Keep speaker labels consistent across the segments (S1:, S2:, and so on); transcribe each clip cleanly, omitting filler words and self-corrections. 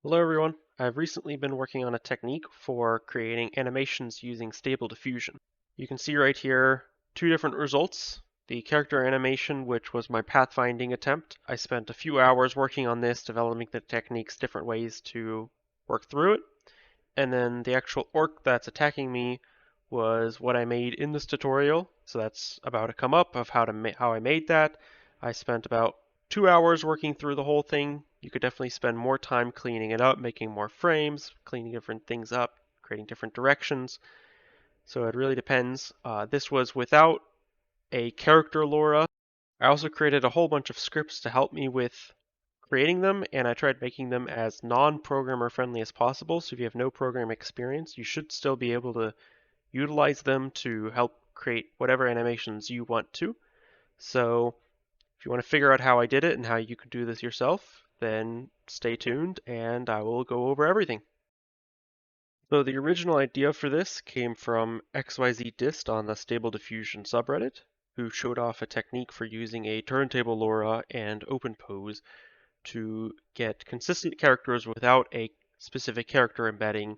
S1: Hello everyone. I've recently been working on a technique for creating animations using Stable Diffusion. You can see right here two different results. The character animation, which was my pathfinding attempt. I spent a few hours working on this, developing the techniques, different ways to work through it. And then the actual orc that's attacking me was what I made in this tutorial. So that's about a come up of how I made that. I spent about 2 hours working through the whole thing. You could definitely spend more time cleaning it up, making more frames, cleaning different things up, creating different directions. So it really depends. This was without a character LoRa. I also created a whole bunch of scripts to help me with creating them, and I tried making them as non-programmer friendly as possible. So if you have no program experience, you should still be able to utilize them to help create whatever animations you want to. So if you want to figure out how I did it and how you could do this yourself, then stay tuned and I will go over everything. So the original idea for this came from XYZ on the Stable Diffusion subreddit, who showed off a technique for using a turntable LoRa and OpenPose to get consistent characters without a specific character embedding.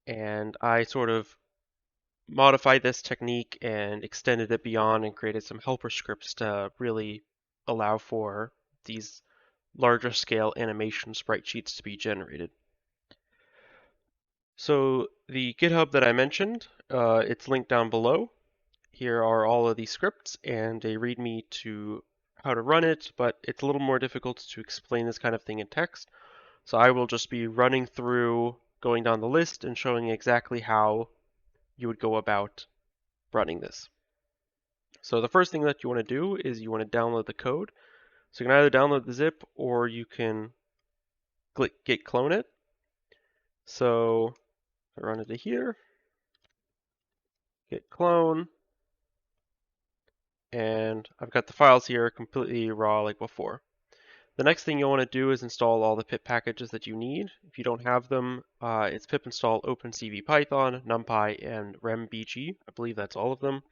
S1: And I sort of modified this technique and extended it beyond and created some helper scripts to really allow for these larger scale animation sprite sheets to be generated. So the GitHub that I mentioned, it's linked down below. Here are all of these scripts and a README to how to run it, but it's a little more difficult to explain this kind of thing in text. So I will just be running through, going down the list and showing exactly how you would go about running this. So the first thing that you want to do is you want to download the code. So you can either download the zip or you can click git clone it. So I run it to here, git clone, and I've got the files here completely raw like before. The next thing you'll want to do is install all the pip packages that you need. If you don't have them, it's pip install OpenCV-Python, NumPy, and RemBG. I believe that's all of them.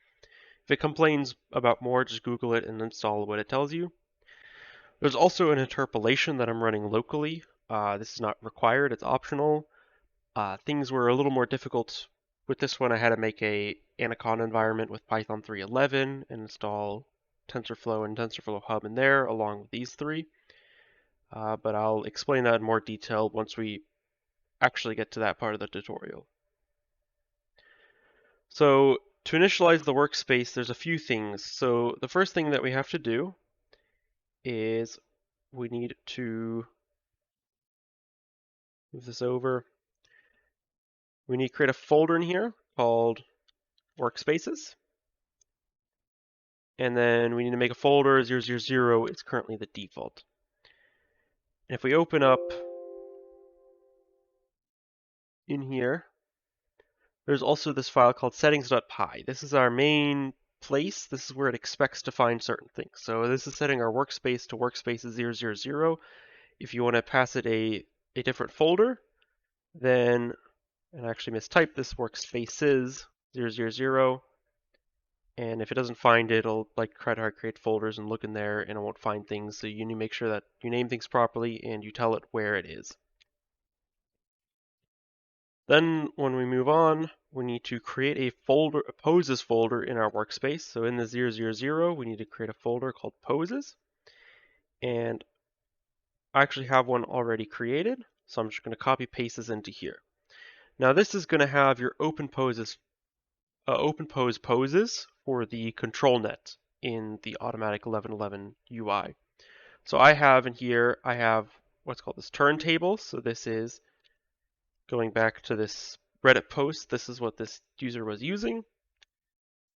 S1: If it complains about more, just Google it and install what it tells you. There's also an interpolation that I'm running locally. This is not required, it's optional. Things were a little more difficult with this one. I had to make a Anaconda environment with Python 3.11 and install TensorFlow and TensorFlow Hub in there along with these three. But I'll explain that in more detail once we actually get to that part of the tutorial. So to initialize the workspace, there's a few things. So the first thing that we have to do is we need to move this over. We need to create a folder in here called Workspaces. And then we need to make a folder 000 is currently the default. And if we open up in here, there's also this file called settings.py. This is our main place. This is where it expects to find certain things. So this is setting our workspace to workspaces 000. If you want to pass it a different folder, then, and I actually mistyped this, workspaces 000. And if it doesn't find it, it'll like try to create folders and look in there and it won't find things. So you need to make sure that you name things properly and you tell it where it is. Then when we move on, we need to create a folder, a poses folder in our workspace. So in the 000, we need to create a folder called poses. And I actually have one already created. So I'm just going to copy paste this into here. Now this is going to have your OpenPose poses for the ControlNet in the automatic 1111 UI. So I have in here, I have what's called this turntable. So this is going back to this Reddit post. This is what this user was using.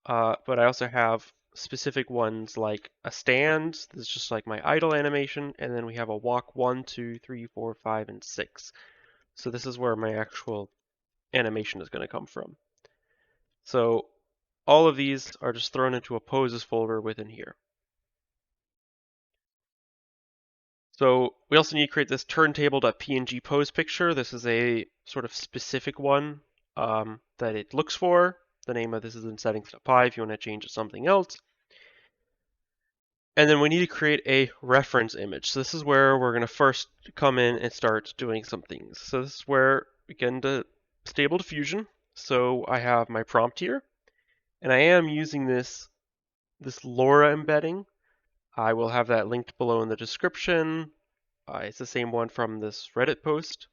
S1: But I also have specific ones like a stand. This is just like my idle animation. And then we have a walk 1, 2, 3, 4, 5, and 6. So this is where my actual animation is going to come from. So all of these are just thrown into a poses folder within here. So we also need to create this turntable.png pose picture. This is a sort of specific one that it looks for. The name of this is in settings.py if you want to change it to something else. And then we need to create a reference image. So this is where we're going to first come in and start doing some things. So this is where we get into Stable Diffusion. So I have my prompt here, and I am using this LoRa embedding. I will have that linked below in the description. It's the same one from this Reddit post.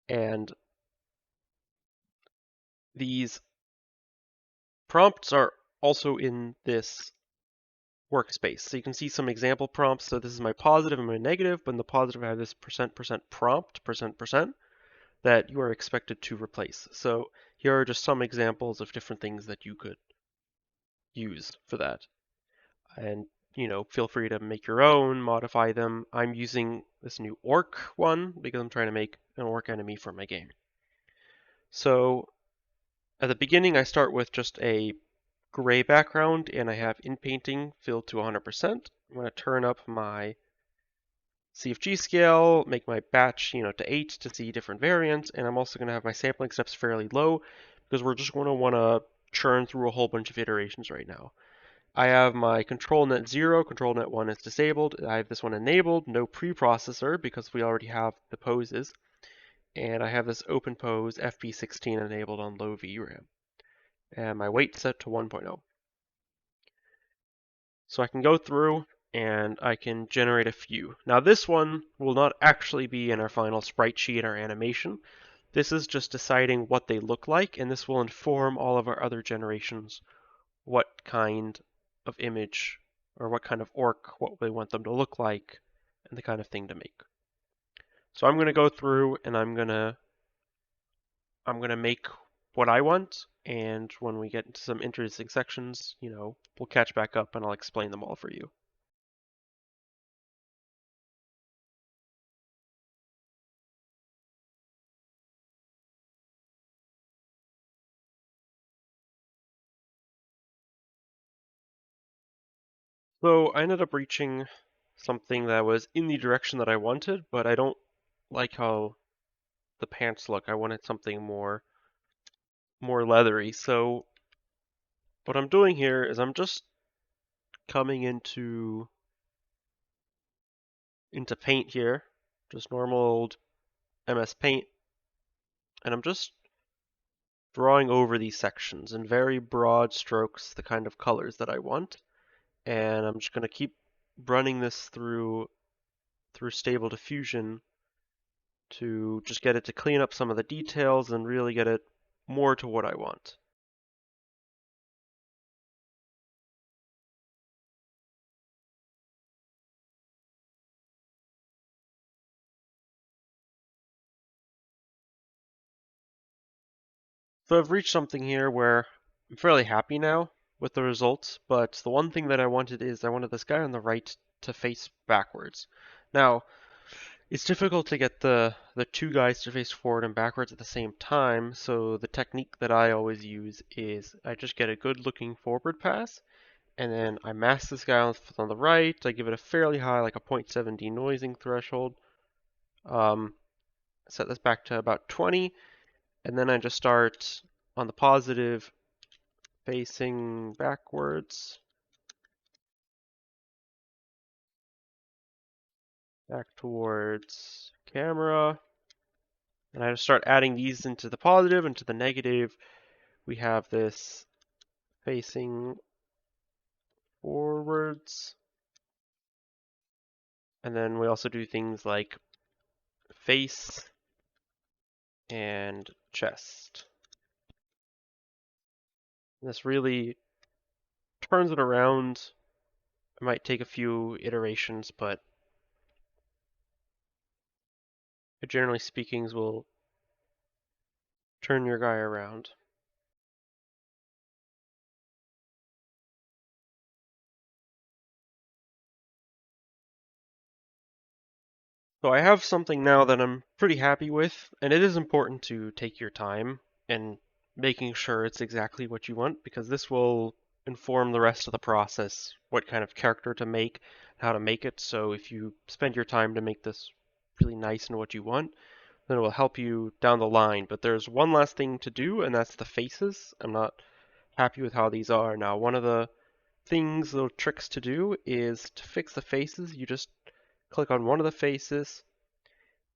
S1: And these prompts are also in this workspace. So you can see some example prompts. So this is my positive and my negative, but in the positive I have this %% prompt, %% that you are expected to replace. So here are just some examples of different things that you could use for that. And feel free to make your own, modify them. I'm using this new orc one because I'm trying to make an orc enemy for my game. So at the beginning, I start with just a gray background and I have inpainting filled to 100%. I'm going to turn up my CFG scale, make my batch to 8 to see different variants, and I'm also going to have my sampling steps fairly low because we're just going to want to churn through a whole bunch of iterations right now. I have my ControlNet 0, ControlNet 1 is disabled. I have this one enabled, no preprocessor because we already have the poses. And I have this open pose FP16 enabled on low VRAM. And my weight set to 1.0. So I can go through and I can generate a few. Now this one will not actually be in our final sprite sheet or animation. This is just deciding what they look like, and this will inform all of our other generations what kind of image or what kind of orc, what we want them to look like, and the kind of thing to make. So I'm going to go through and I'm going to make what I want, and when we get into some interesting sections, we'll catch back up and I'll explain them all for you. So I ended up reaching something that was in the direction that I wanted, but I don't like how the pants look. I wanted something more leathery. So what I'm doing here is I'm just coming into Paint here, just normal old MS Paint, and I'm just drawing over these sections in very broad strokes, the kind of colors that I want. And I'm just going to keep running this through Stable Diffusion to just get it to clean up some of the details and really get it more to what I want. So I've reached something here where I'm fairly happy now with the results, but the one thing that I wanted is I wanted this guy on the right to face backwards. Now, it's difficult to get the two guys to face forward and backwards at the same time, so the technique that I always use is I just get a good looking forward pass, and then I mask this guy on the right, I give it a fairly high, like a 0.7 denoising threshold, set this back to about 20, and then I just start on the positive facing backwards, back towards camera, and I just start adding these into the positive and to the negative. We have this facing forwards, and then we also do things like face and chest. And this really turns it around. It might take a few iterations, but generally speaking will turn your guy around. So I have something now that I'm pretty happy with, and it is important to take your time and making sure it's exactly what you want, because this will inform the rest of the process, what kind of character to make, how to make it. So if you spend your time to make this really nice and what you want, then it will help you down the line. But there's one last thing to do, and that's the faces. I'm not happy with how these are. Now, one of the things, little tricks to do is to fix the faces. You just click on one of the faces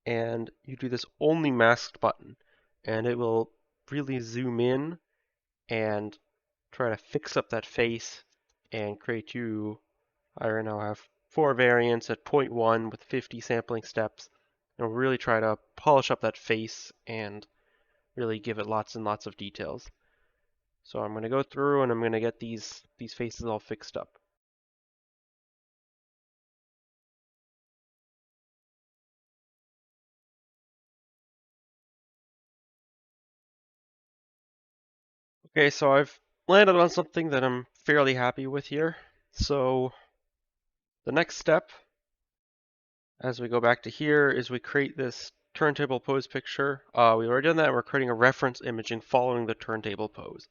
S1: and you do this only masked button, and it will really zoom in and try to fix up that face and create you. I right now have 4 variants at 0.1 with 50 sampling steps, and we'll really try to polish up that face and really give it lots and lots of details. So I'm going to go through and I'm going to get these faces all fixed up. Okay, so I've landed on something that I'm fairly happy with here. So the next step, as we go back to here, is we create this turntable pose picture. We've already done that. We're creating a reference imaging following the turntable pose.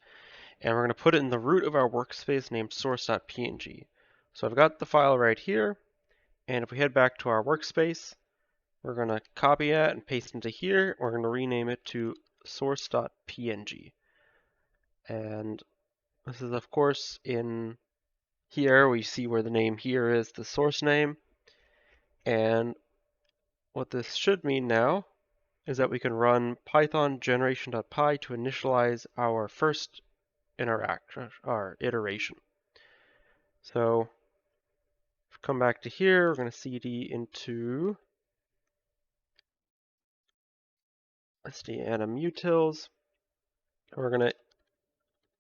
S1: And we're going to put it in the root of our workspace named source.png. So I've got the file right here. And if we head back to our workspace, we're going to copy it and paste into here. We're going to rename it to source.png. And this is, of course, in here. We see where the name here is the source name. And what this should mean now is that we can run python generation.py to initialize our first interaction, our iteration. So come back to here, we're going to cd into sd-animutils. We're going to,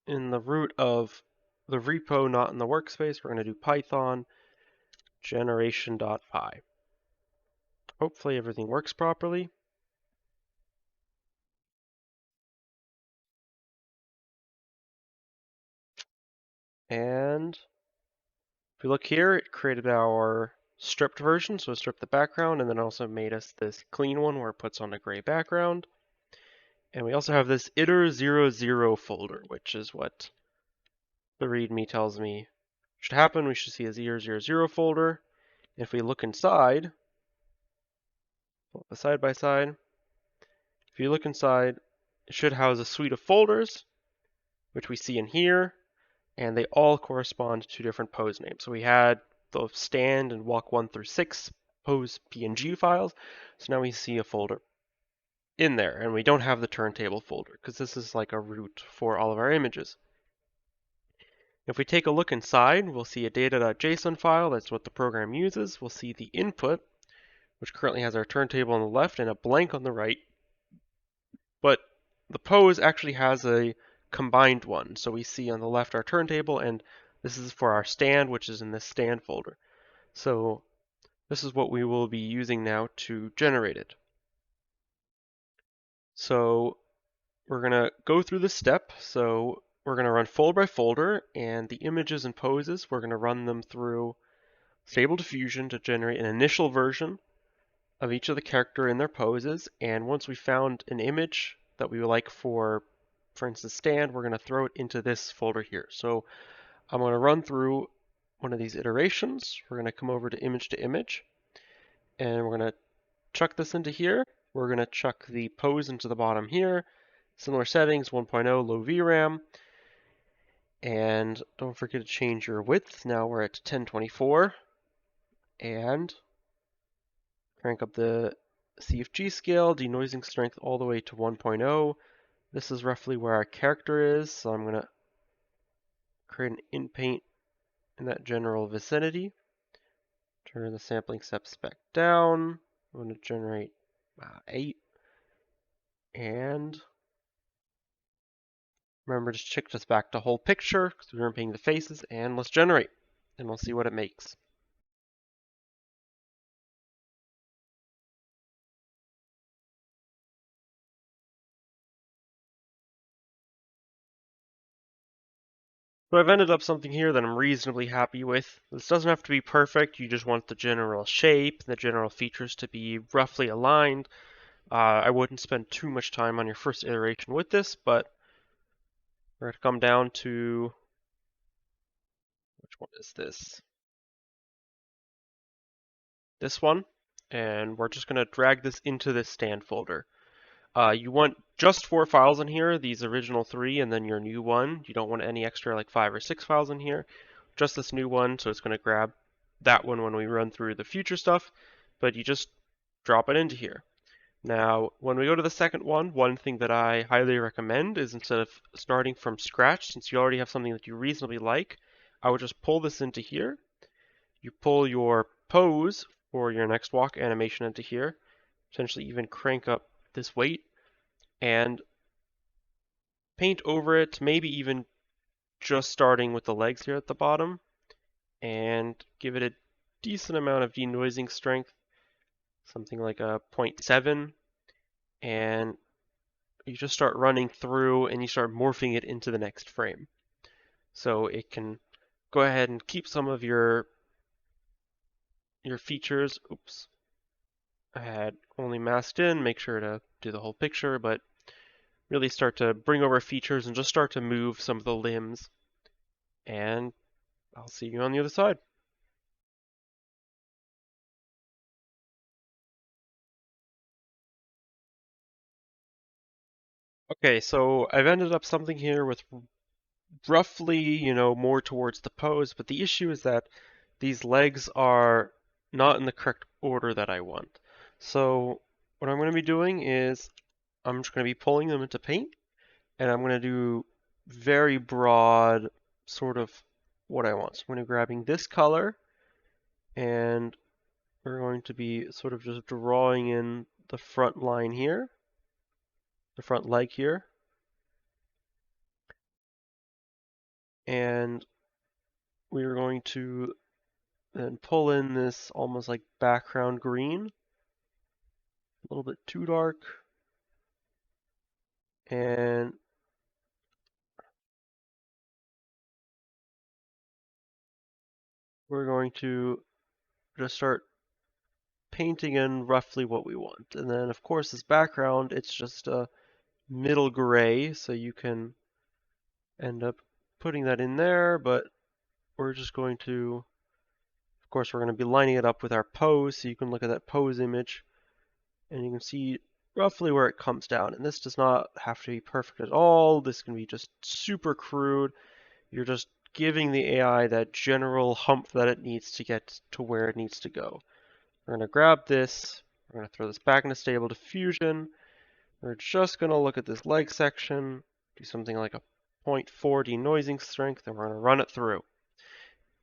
S1: in the root of the repo, not in the workspace, we're going to do python generation.py. Hopefully everything works properly. And if we look here, it created our stripped version, so it stripped the background, and then also made us this clean one where it puts on a gray background. And we also have this iter00 folder, which is what the README tells me should happen. We should see a 000 folder. If we look inside, pull up a side by side. If you look inside, it should house a suite of folders, which we see in here, and they all correspond to different pose names. So we had the stand and walk 1 through 6 pose PNG files. So now we see a folder in there, and we don't have the turntable folder because this is like a root for all of our images. If we take a look inside, we'll see a data.json file. That's what the program uses. We'll see the input, which currently has our turntable on the left and a blank on the right. But the pose actually has a combined one. So we see on the left our turntable, and this is for our stand, which is in this stand folder. So this is what we will be using now to generate it. So we're going to go through the step. So we're going to run folder by folder, and the images and poses, we're going to run them through Stable Diffusion to generate an initial version of each of the character in their poses. And once we found an image that we would like for instance, stand, we're going to throw it into this folder here. So I'm going to run through one of these iterations. We're going to come over to image, and we're going to chuck this into here. We're going to chuck the pose into the bottom here. Similar settings, 1.0, low VRAM. And don't forget to change your width. Now we're at 1024. And crank up the CFG scale, denoising strength all the way to 1.0. This is roughly where our character is, so I'm going to create an in-paint in that general vicinity. Turn the sampling steps back down. I'm going to generate 8. And remember to check this back to whole picture because we weren't painting the faces, and let's generate, and we'll see what it makes. So I've ended up something here that I'm reasonably happy with. This doesn't have to be perfect, you just want the general shape, the general features to be roughly aligned. I wouldn't spend too much time on your first iteration with this, but we're going to come down to, which one is this? This one, and we're just going to drag this into this stand folder. You want just 4 files in here, these original 3, and then your new one. You don't want any extra like 5 or 6 files in here. just this new one, so it's going to grab that one when we run through the future stuff, but you just drop it into here. Now, when we go to the second one thing that I highly recommend is instead of starting from scratch, since you already have something that you reasonably like, I would just pull this into here. You pull your pose for your next walk animation into here, potentially even crank up this weight, and paint over it, maybe even just starting with the legs here at the bottom, and give it a decent amount of denoising strength, something like a 0.7, and you just start running through and you start morphing it into the next frame. So it can go ahead and keep some of your features. Oops, I had only masked in, make sure to do the whole picture, but really start to bring over features and just start to move some of the limbs. And I'll see you on the other side. Okay, so I've ended up something here with roughly, more towards the pose, but the issue is that these legs are not in the correct order that I want. So what I'm going to be doing is I'm just going to be pulling them into paint, and I'm going to do very broad sort of what I want. So I'm going to be grabbing this color, and we're going to be sort of just drawing in the front line here, the front leg here, and we're going to then pull in this almost like background green, a little bit too dark, and we're going to just start painting in roughly what we want. And then of course this background, it's just a middle gray, so you can end up putting that in there, but we're just going to, of course we're going to be lining it up with our pose, so you can look at that pose image and you can see roughly where it comes down. And this does not have to be perfect at all. This can be just super crude. You're just giving the AI that general hump that it needs to get to where it needs to go. We're going to grab this, we're going to throw this back into Stable Diffusion. We're just going to look at this leg section, do something like a 0.4 denoising strength, and we're going to run it through.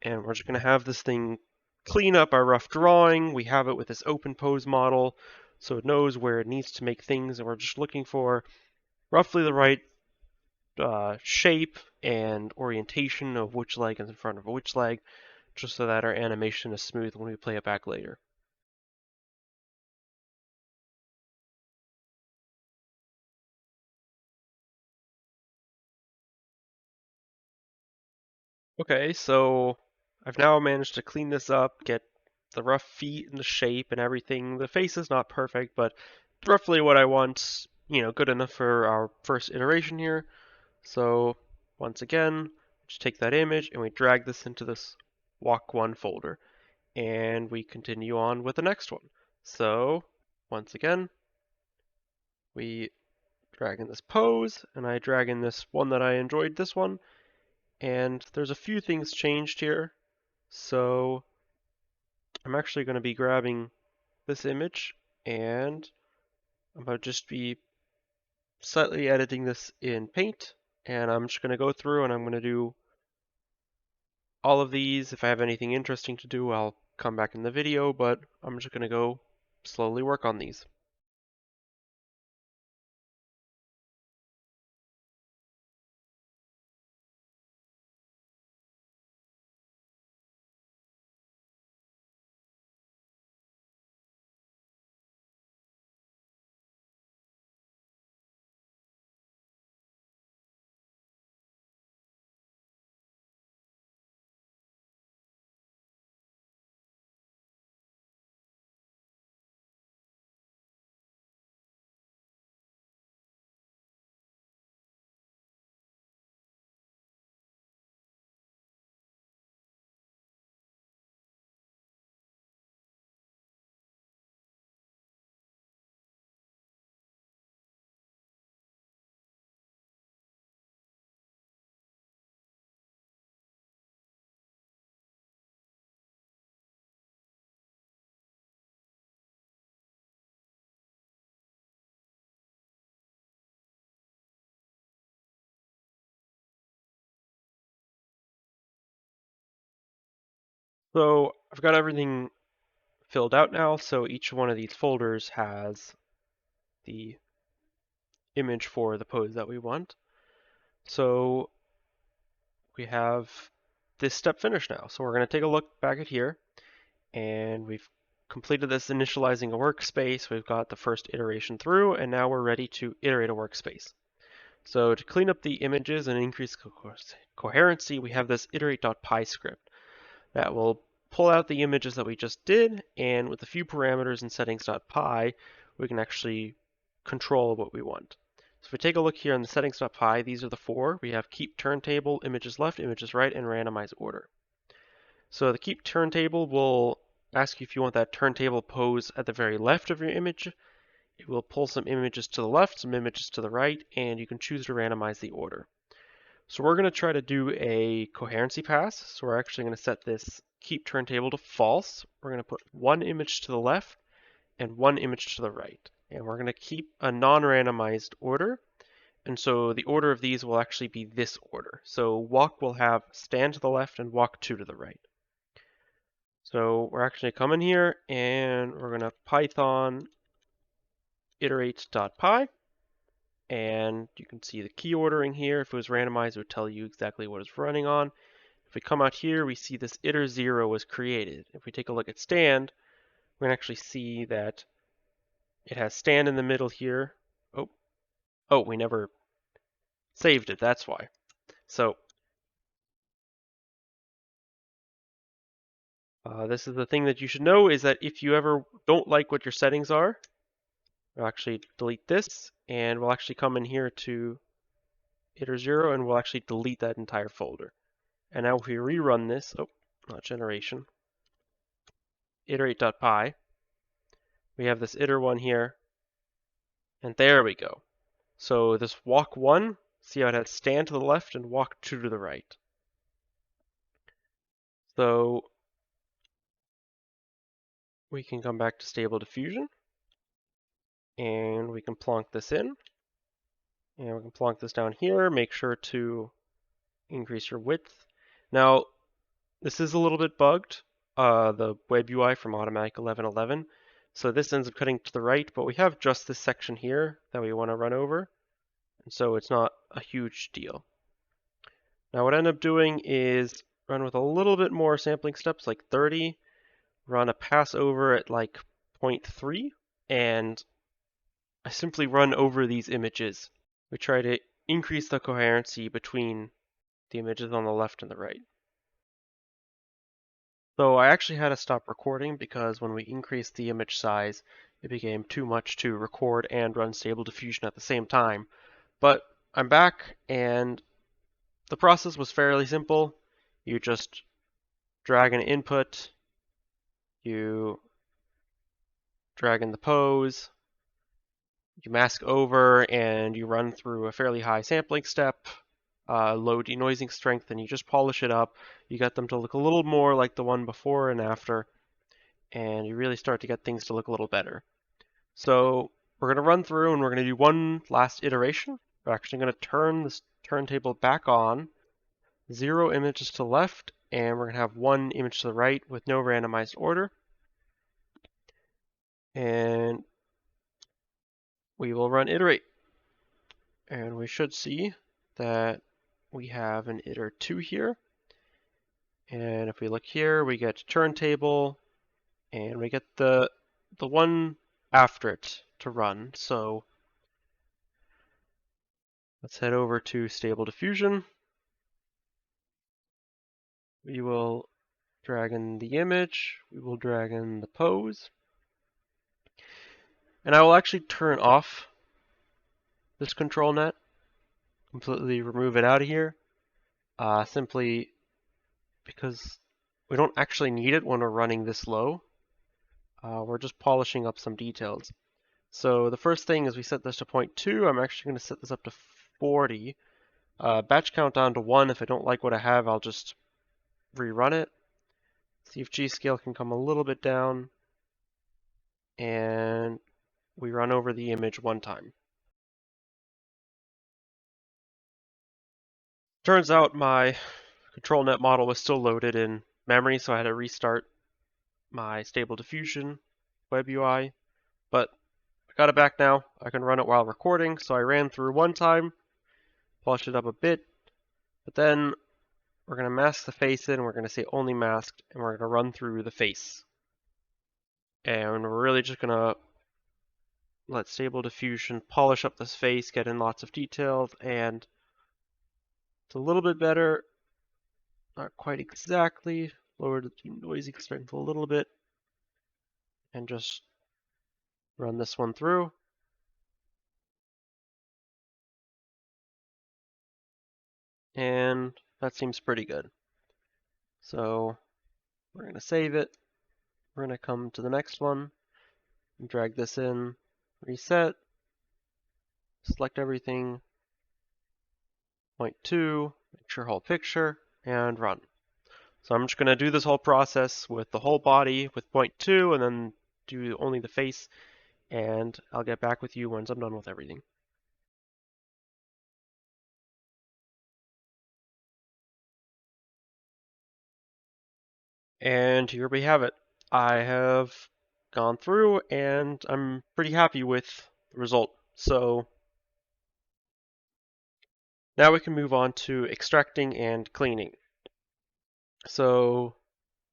S1: And we're just going to have this thing clean up our rough drawing. We have it with this open pose model, so it knows where it needs to make things, and we're just looking for roughly the right shape and orientation of which leg is in front of which leg, just so that our animation is smooth when we play it back later. Okay, so I've now managed to clean this up, get the rough feet and the shape and everything. The face is not perfect, but roughly what I want, good enough for our first iteration here. So once again, just take that image and we drag this into this walk1 folder. And we continue on with the next one. So once again, we drag in this pose, and I drag in this one that I enjoyed, this one. And there's a few things changed here. So I'm actually going to be grabbing this image, and I'm going to just be slightly editing this in Paint. And I'm just going to go through and I'm going to do all of these. If I have anything interesting to do, I'll come back in the video, but I'm just going to go slowly work on these. So I've got everything filled out now, so each one of these folders has the image for the pose that we want. So we have this step finished now. So we're going to take a look back at here, and we've completed this initializing a workspace. We've got the first iteration through, and now we're ready to iterate a workspace. So to clean up the images and increase coherency, we have this iterate.py script that will pull out the images that we just did, and with a few parameters in settings.py, we can actually control what we want. So if we take a look here in the settings.py, these are the four. We have keep turntable, images left, images right, and randomize order. So the keep turntable will ask you if you want that turntable pose at the very left of your image. It will pull some images to the left, some images to the right, and you can choose to randomize the order. So we're going to try to do a coherency pass. So we're actually going to set this keep turntable to false. We're going to put one image to the left and one image to the right. And we're going to keep a non-randomized order. And so the order of these will actually be this order. So walk will have stand to the left and walk 2 to the right. So we're actually coming here and we're going to Python iterate.py. And you can see the key ordering here. If it was randomized, it would tell you exactly what it's running on. If we come out here, we see this iter0 was created. If we take a look at stand, we're going to actually see that it has stand in the middle here. Oh, we never saved it, that's why. So this is the thing that you should know, is that if you ever don't like what your settings are, we'll actually delete this, and we'll actually come in here to iter0, and we'll actually delete that entire folder. And now if we rerun this, not generation, iterate.py, we have this iter1 here, and there we go. So this walk 1, see how it has stand to the left and walk 2 to the right. So we can come back to Stable Diffusion, and we can plonk this in, and we can plonk this down here. Make sure to increase your width. Now, this is a little bit bugged, the web UI from Automatic 11.11. So this ends up cutting to the right, but we have just this section here that we want to run over, and so it's not a huge deal. Now what I end up doing is run with a little bit more sampling steps, like 30, run a pass over at like 0.3, and I simply run over these images. We try to increase the coherency between the images on the left and the right. So I actually had to stop recording because when we increased the image size, it became too much to record and run Stable Diffusion at the same time. But I'm back, and the process was fairly simple. You just drag an input, you drag in the pose, you mask over, and you run through a fairly high sampling step, low denoising strength, and you just polish it up. You get them to look a little more like the one before and after, and you really start to get things to look a little better. So we're going to run through and we're going to do one last iteration. We're actually going to turn this turntable back on, 0 images to the left, and we're going to have 1 image to the right with no randomized order. And we will run iterate. And we should see that we have an iter2 here. And if we look here, we get turntable, and we get the one after it to run. So let's head over to Stable Diffusion. We will drag in the image, we will drag in the pose, and I will actually turn off this ControlNet, completely remove it out of here, simply because we don't actually need it when we're running this low. We're just polishing up some details. So the first thing is we set this to 0.2. I'm actually going to set this up to 40. Batch count down to 1. If I don't like what I have, I'll just rerun it. See if G-scale can come a little bit down. And we run over the image 1 time. Turns out my ControlNet model was still loaded in memory, so I had to restart my Stable Diffusion web UI, but I got it back now. I can run it while recording, so I ran through one time, polished it up a bit, but then we're going to mask the face in, we're going to say only masked, and we're going to run through the face. And we're really just going to let Stable Diffusion polish up this face, get in lots of details, and it's a little bit better. Not quite exactly. Lower the noisy strength a little bit. And just run this one through. And that seems pretty good. So we're going to save it. We're going to come to the next one. Drag this in. Reset. Select everything. Point 2. Make sure whole picture. And run. So I'm just going to do this whole process with the whole body with point 2 and then do only the face, and I'll get back with you once I'm done with everything. And here we have it. I have gone through and I'm pretty happy with the result. So now we can move on to extracting and cleaning. So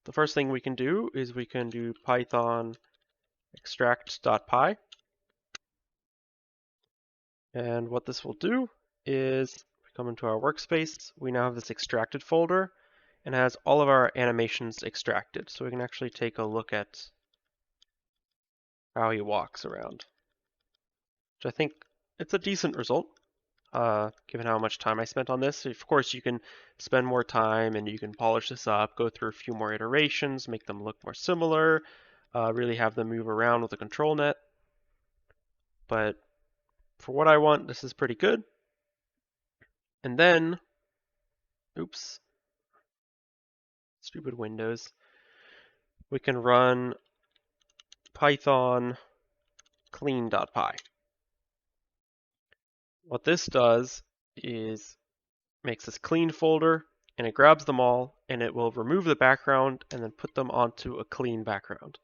S1: the first thing we can do is we can do Python extract.py. And what this will do is we come into our workspace. We now have this extracted folder and has all of our animations extracted. So we can actually take a look at how he walks around, which I think it's a decent result, given how much time I spent on this. Of course, you can spend more time and you can polish this up, go through a few more iterations, make them look more similar, really have them move around with a ControlNet. But for what I want, this is pretty good. And then, oops, stupid Windows, we can run Python clean.py. What this does is makes this clean folder, and it grabs them all, and it will remove the background and then put them onto a clean background.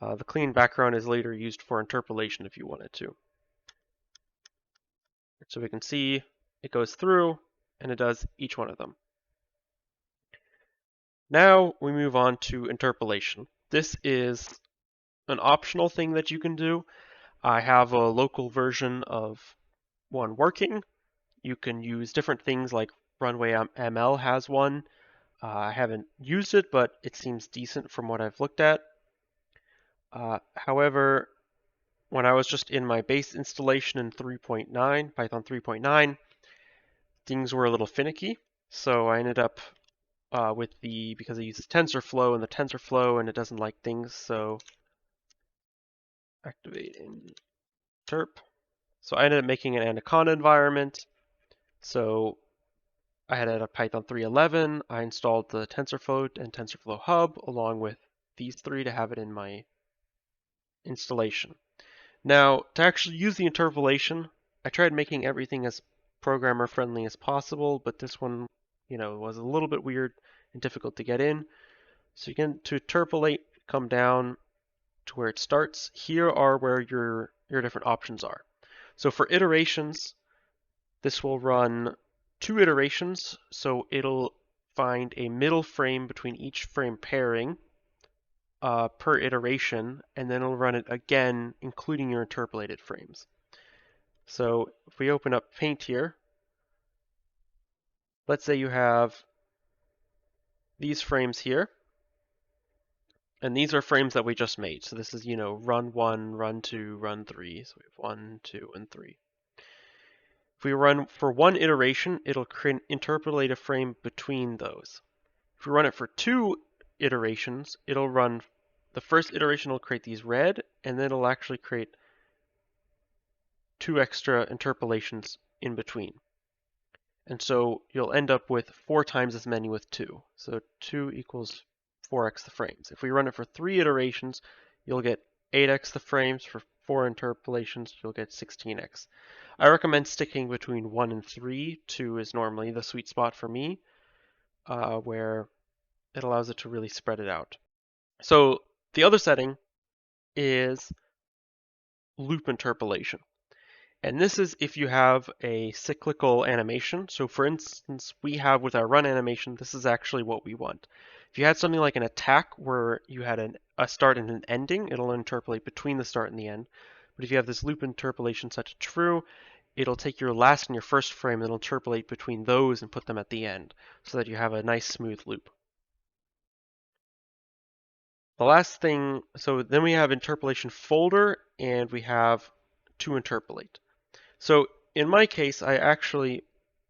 S1: The clean background is later used for interpolation if you wanted to. So we can see it goes through and it does each one of them. Now we move on to interpolation. This is an optional thing that you can do. I have a local version of one working. You can use different things like Runway ML has one. I haven't used it, but it seems decent from what I've looked at. However, when I was just in my base installation in 3.9, Python 3.9, things were a little finicky. So I ended up because it uses TensorFlow and the TensorFlow and it doesn't like things, so activate interp. So I ended up making an Anaconda environment. So I had a Python 3.11. I installed the TensorFlow and TensorFlow Hub along with these three to have it in my installation. Now, to actually use the interpolation, I tried making everything as programmer friendly as possible, but this one, was a little bit weird and difficult to get in. So you can, to interpolate, come down to where it starts. Here are where your different options are. So for iterations, this will run 2 iterations, so it'll find a middle frame between each frame pairing per iteration, and then it'll run it again, including your interpolated frames. So if we open up Paint here, let's say you have these frames here, and these are frames that we just made. So this is, run 1, run 2, run 3. So we have 1, 2, and 3. If we run for 1 iteration, it'll create an interpolated frame between those. If we run it for 2 iterations, it'll run the first iteration will create these red, and then it'll actually create 2 extra interpolations in between. And so you'll end up with 4 times as many with 2. So 2 equals 4x the frames. If we run it for 3 iterations, you'll get 8x the frames. For 4 interpolations, you'll get 16x. I recommend sticking between 1 and 3. 2 is normally the sweet spot for me, where it allows it to really spread it out. So the other setting is loop interpolation. And this is if you have a cyclical animation. So for instance, we have with our run animation, this is actually what we want. If you had something like an attack where you had a start and an ending, it'll interpolate between the start and the end. But if you have this loop interpolation set to true, it'll take your last and your first frame and it'll interpolate between those and put them at the end so that you have a nice smooth loop. The last thing, so then we have interpolation folder and we have to interpolate. So in my case, I actually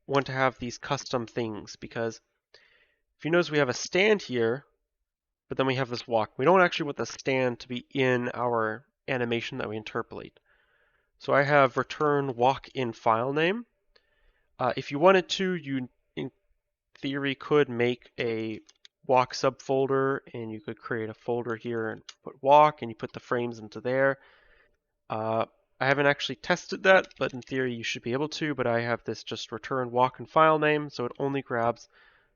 S1: want to have these custom things because if you notice we have a stand here, but then we have this walk. We don't actually want the stand to be in our animation that we interpolate. So I have return walk in file name. If you wanted to, you in theory could make a walk subfolder and you could create a folder here and put walk and you put the frames into there. I haven't actually tested that, but in theory you should be able to, but I have this just return walk and file name, so it only grabs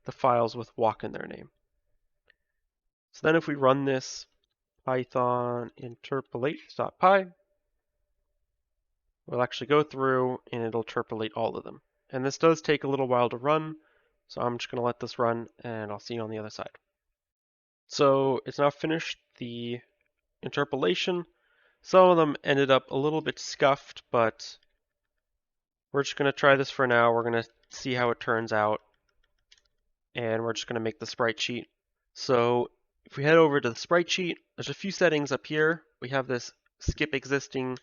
S1: the files with walk in their name. So then if we run this python interpolate.py, we'll actually go through and it'll interpolate all of them. And this does take a little while to run, so I'm just going to let this run and I'll see you on the other side. So it's now finished the interpolation. Some of them ended up a little bit scuffed, but we're just going to try this for now. We're going to see how it turns out, and we're just going to make the sprite sheet. So if we head over to the sprite sheet, there's a few settings up here. We have this skip existing.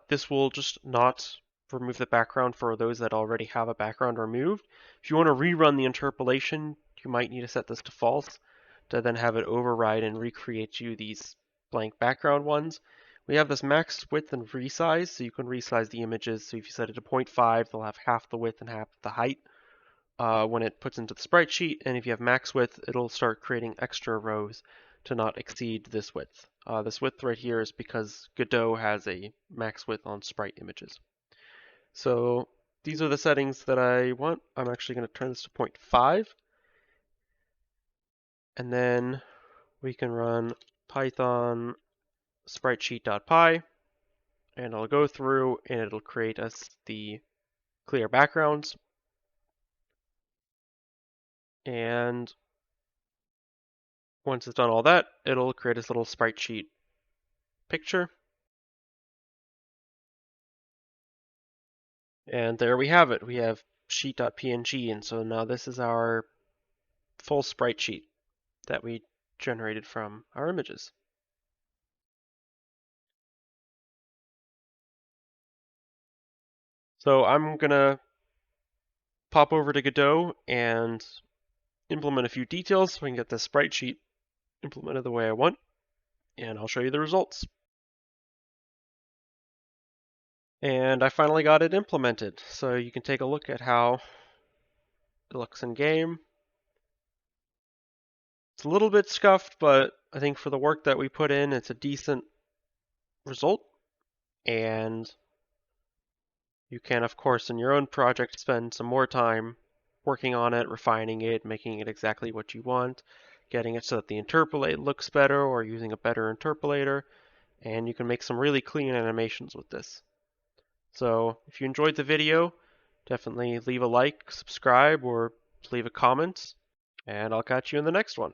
S1: This will just not remove the background for those that already have a background removed. If you want to rerun the interpolation, you might need to set this to false to then have it override and recreate you these blank background ones. We have this max width and resize, so you can resize the images. So if you set it to 0.5, they'll have half the width and half the height when it puts into the sprite sheet. And if you have max width, it'll start creating extra rows to not exceed this width. This width right here is because Godot has a max width on sprite images. So these are the settings that I want. I'm actually going to turn this to 0.5. And then we can run python spritesheet.py, and it'll go through and it'll create us the clear backgrounds. And once it's done all that, it'll create this little sprite sheet picture. And there we have it. We have sheet.png, and so now this is our full sprite sheet that we generated from our images. So I'm gonna pop over to Godot and implement a few details so we can get this sprite sheet implemented the way I want, and I'll show you the results. And I finally got it implemented, so you can take a look at how it looks in game. It's a little bit scuffed, but I think for the work that we put in, it's a decent result. And you can, of course, in your own project, spend some more time working on it, refining it, making it exactly what you want, getting it so that the interpolate looks better, or using a better interpolator, and you can make some really clean animations with this. So if you enjoyed the video, definitely leave a like, subscribe, or leave a comment, and I'll catch you in the next one.